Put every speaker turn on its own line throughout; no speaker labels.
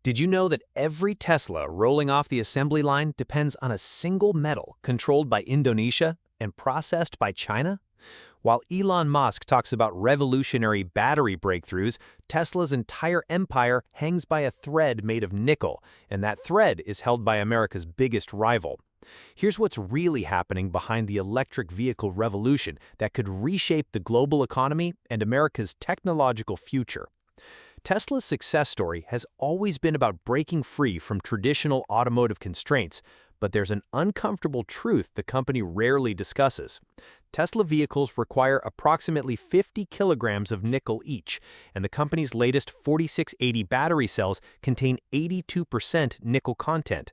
Did you know that every Tesla rolling off the assembly line depends on a single metal controlled by Indonesia and processed by China? While Elon Musk talks about revolutionary battery breakthroughs, Tesla's entire empire hangs by a thread made of nickel, and that thread is held by America's biggest rival. Here's what's really happening behind the electric vehicle revolution that could reshape the global economy and America's technological future. Tesla's success story has always been about breaking free from traditional automotive constraints, but there's an uncomfortable truth the company rarely discusses. Tesla vehicles require approximately 50 kilograms of nickel each, and the company's latest 4680 battery cells contain 82% nickel content.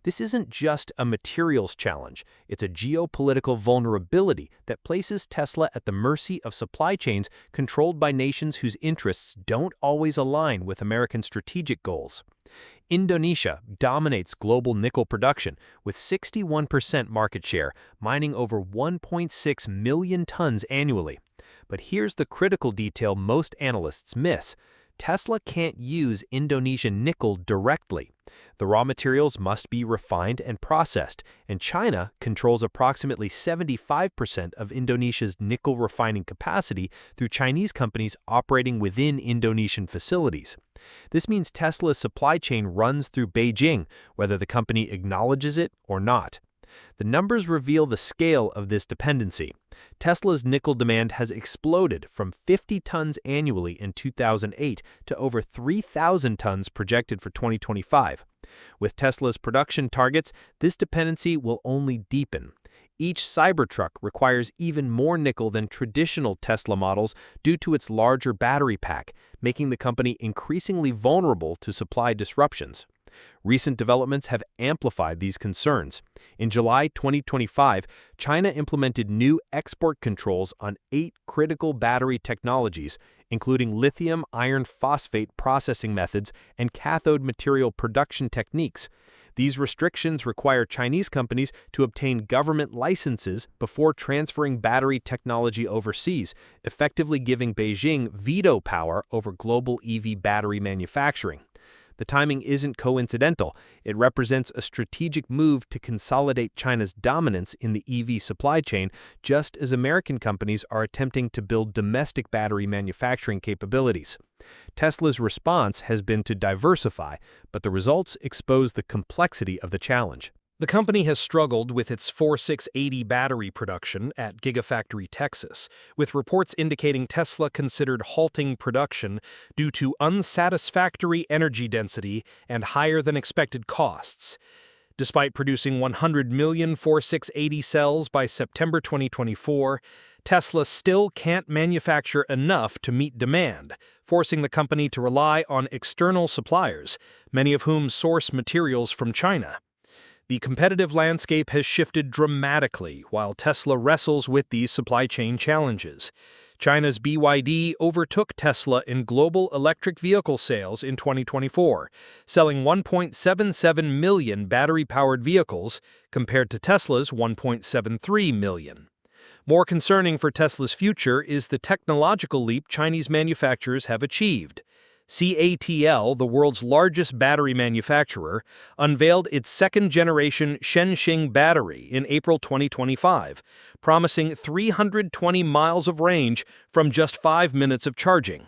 This isn't just a materials challenge, it's a geopolitical vulnerability that places Tesla at the mercy of supply chains controlled by nations whose interests don't always align with American strategic goals. Indonesia dominates global nickel production with 61% market share, mining over 1.6 million tons annually. But here's the critical detail most analysts miss. Tesla can't use Indonesian nickel directly. The raw materials must be refined and processed, and China controls approximately 75% of Indonesia's nickel refining capacity through Chinese companies operating within Indonesian facilities. This means Tesla's supply chain runs through Beijing, whether the company acknowledges it or not. The numbers reveal the scale of this dependency. Tesla's nickel demand has exploded from 50 tons annually in 2008 to over 3,000 tons projected for 2025. With Tesla's production targets, this dependency will only deepen. Each Cybertruck requires even more nickel than traditional Tesla models due to its larger battery pack, making the company increasingly vulnerable to supply disruptions. Recent developments have amplified these concerns. In July 2025, China implemented new export controls on 8 critical battery technologies, including lithium iron phosphate processing methods and cathode material production techniques. These restrictions require Chinese companies to obtain government licenses before transferring battery technology overseas, effectively giving Beijing veto power over global EV battery manufacturing. The timing isn't coincidental. It represents a strategic move to consolidate China's dominance in the EV supply chain, just as American companies are attempting to build domestic battery manufacturing capabilities. Tesla's response has been to diversify, but the results expose the complexity of the challenge.
The company has struggled with its 4680 battery production at Gigafactory Texas, with reports indicating Tesla considered halting production due to unsatisfactory energy density and higher-than-expected costs. Despite producing 100 million 4680 cells by September 2024, Tesla still can't manufacture enough to meet demand, forcing the company to rely on external suppliers, many of whom source materials from China. The competitive landscape has shifted dramatically while Tesla wrestles with these supply chain challenges. China's BYD overtook Tesla in global electric vehicle sales in 2024, selling 1.77 million battery-powered vehicles compared to Tesla's 1.73 million. More concerning for Tesla's future is the technological leap Chinese manufacturers have achieved. CATL, the world's largest battery manufacturer, unveiled its second-generation Shenxing battery in April 2025, promising 320 miles of range from just 5 minutes of charging.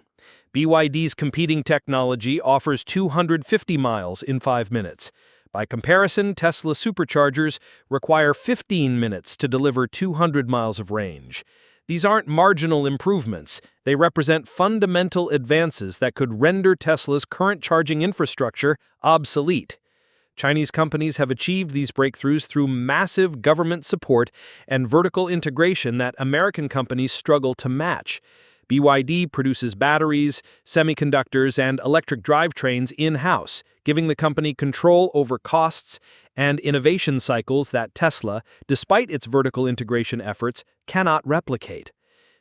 BYD's competing technology offers 250 miles in 5 minutes. By comparison, Tesla superchargers require 15 minutes to deliver 200 miles of range. These aren't marginal improvements. They represent fundamental advances that could render Tesla's current charging infrastructure obsolete. Chinese companies have achieved these breakthroughs through massive government support and vertical integration that American companies struggle to match. BYD produces batteries, semiconductors, and electric drivetrains in-house, giving the company control over costs and innovation cycles that Tesla, despite its vertical integration efforts, cannot replicate.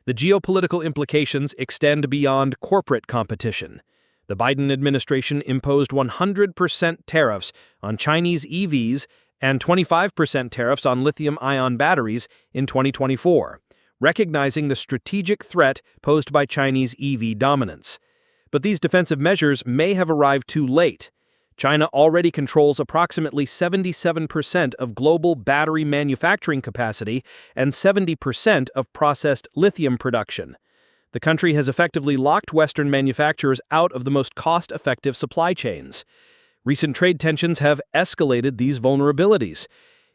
The geopolitical implications extend beyond corporate competition. The Biden administration imposed 100% tariffs on Chinese EVs and 25% tariffs on lithium-ion batteries in 2024. Recognizing the strategic threat posed by Chinese EV dominance. But these defensive measures may have arrived too late. China already controls approximately 77% of global battery manufacturing capacity and 70% of processed lithium production. The country has effectively locked Western manufacturers out of the most cost-effective supply chains. Recent trade tensions have escalated these vulnerabilities.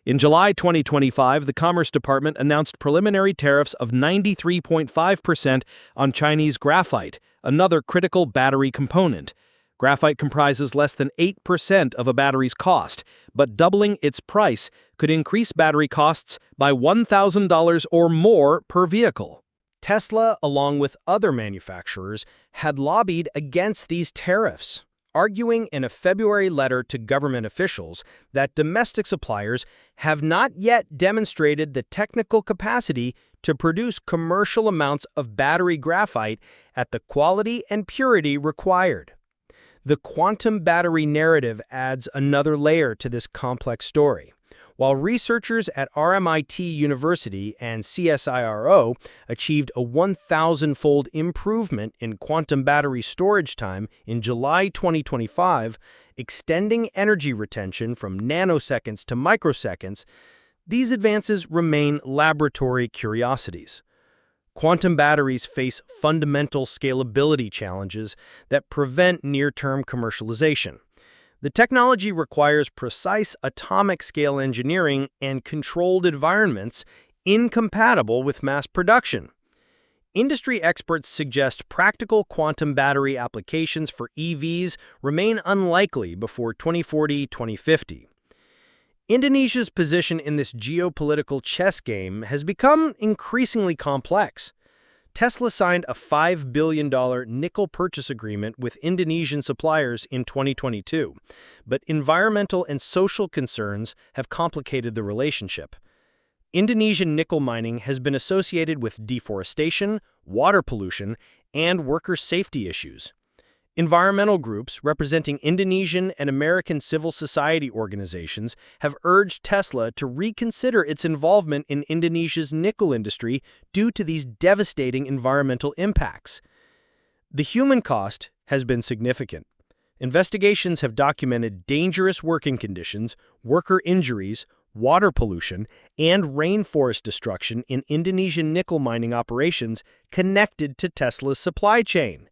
In July 2025, the Commerce Department announced preliminary tariffs of 93.5% on Chinese graphite, another critical battery component. Graphite comprises less than 8% of a battery's cost, but doubling its price could increase battery costs by $1,000 or more per vehicle.
Tesla, along with other manufacturers, had lobbied against these tariffs, arguing in a February letter to government officials that domestic suppliers have not yet demonstrated the technical capacity to produce commercial amounts of battery graphite at the quality and purity required. The quantum battery narrative adds another layer to this complex story. While researchers at RMIT University and CSIRO achieved a 1,000-fold improvement in quantum battery storage time in July 2025, extending energy retention from nanoseconds to microseconds, these advances remain laboratory curiosities. Quantum batteries face fundamental scalability challenges that prevent near-term commercialization. The technology requires precise atomic scale engineering and controlled environments incompatible with mass production. Industry experts suggest practical quantum battery applications for EVs remain unlikely before 2040-2050. Indonesia's position in this geopolitical chess game has become increasingly complex. Tesla signed a $5 billion nickel purchase agreement with Indonesian suppliers in 2022, but environmental and social concerns have complicated the relationship. Indonesian nickel mining has been associated with deforestation, water pollution, and worker safety issues. Environmental groups representing Indonesian and American civil society organizations have urged Tesla to reconsider its involvement in Indonesia's nickel industry due to these devastating environmental impacts. The human cost has been significant. Investigations have documented dangerous working conditions, worker injuries, water pollution, and rainforest destruction in Indonesian nickel mining operations connected to Tesla's supply chain.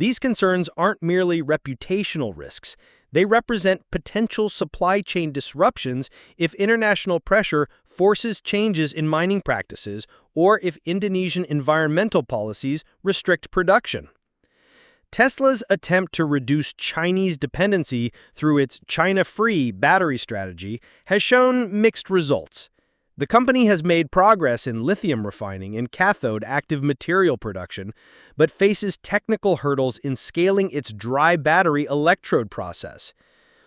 These concerns aren't merely reputational risks. They represent potential supply chain disruptions if international pressure forces changes in mining practices or if Indonesian environmental policies restrict production. Tesla's attempt to reduce Chinese dependency through its China-free battery strategy has shown mixed results. The company has made progress in lithium refining and cathode active material production, but faces technical hurdles in scaling its dry battery electrode process.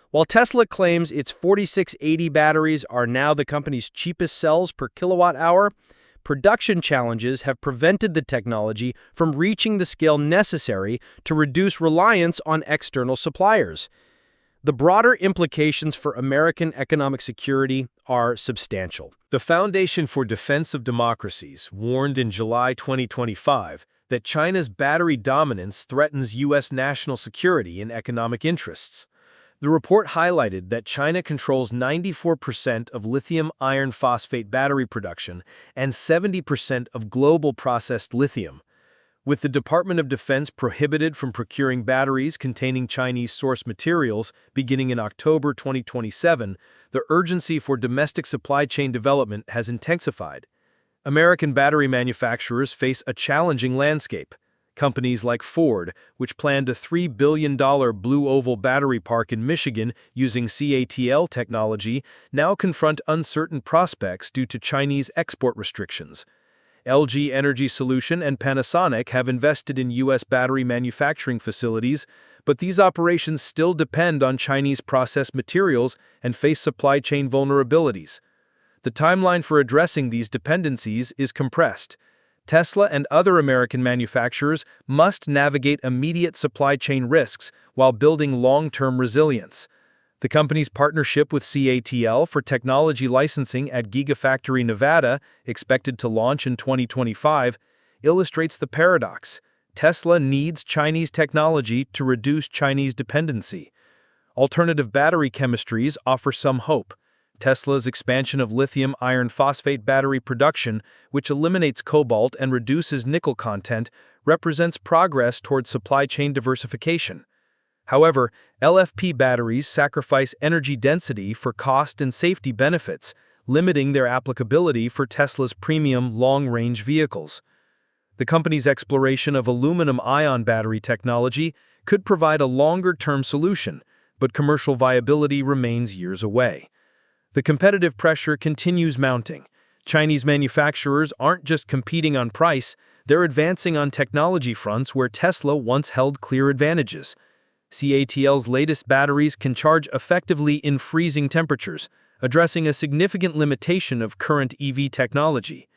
While Tesla claims its 4680 batteries are now the company's cheapest cells per kilowatt-hour, production challenges have prevented the technology from reaching the scale necessary to reduce reliance on external suppliers. The broader implications for American economic security are substantial.
The Foundation for Defense of Democracies warned in July 2025 that China's battery dominance threatens U.S. national security and economic interests. The report highlighted that China controls 94% of lithium iron phosphate battery production and 70% of global processed lithium. With the Department of Defense prohibited from procuring batteries containing Chinese source materials beginning in October 2027, the urgency for domestic supply chain development has intensified. American battery manufacturers face a challenging landscape. Companies like Ford, which planned a $3 billion Blue Oval battery park in Michigan using CATL technology, now confront uncertain prospects due to Chinese export restrictions. LG Energy Solution and Panasonic have invested in U.S. battery manufacturing facilities, but these operations still depend on Chinese processed materials and face supply chain vulnerabilities. The timeline for addressing these dependencies is compressed. Tesla and other American manufacturers must navigate immediate supply chain risks while building long-term resilience. The company's partnership with CATL for technology licensing at Gigafactory Nevada, expected to launch in 2025, illustrates the paradox. Tesla needs Chinese technology to reduce Chinese dependency. Alternative battery chemistries offer some hope. Tesla's expansion of lithium iron phosphate battery production, which eliminates cobalt and reduces nickel content, represents progress towards supply chain diversification. However, LFP batteries sacrifice energy density for cost and safety benefits, limiting their applicability for Tesla's premium long-range vehicles. The company's exploration of aluminum-ion battery technology could provide a longer-term solution, but commercial viability remains years away. The competitive pressure continues mounting. Chinese manufacturers aren't just competing on price, they're advancing on technology fronts where Tesla once held clear advantages. CATL's latest batteries can charge effectively in freezing temperatures, addressing a significant limitation of current EV technology.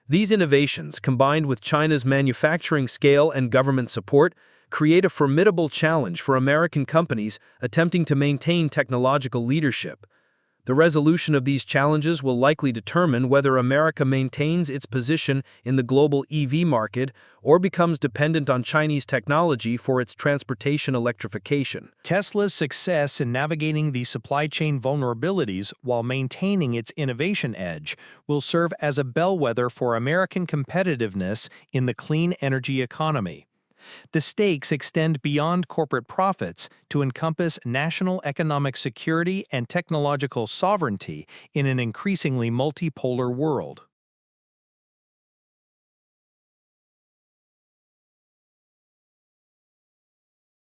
These innovations, combined with China's manufacturing scale and government support, create a formidable challenge for American companies attempting to maintain technological leadership. The resolution of these challenges will likely determine whether America maintains its position in the global EV market or becomes dependent on Chinese technology for its transportation electrification.
Tesla's success in navigating these supply chain vulnerabilities while maintaining its innovation edge will serve as a bellwether for American competitiveness in the clean energy economy. The stakes extend beyond corporate profits to encompass national economic security and technological sovereignty in an increasingly multipolar world.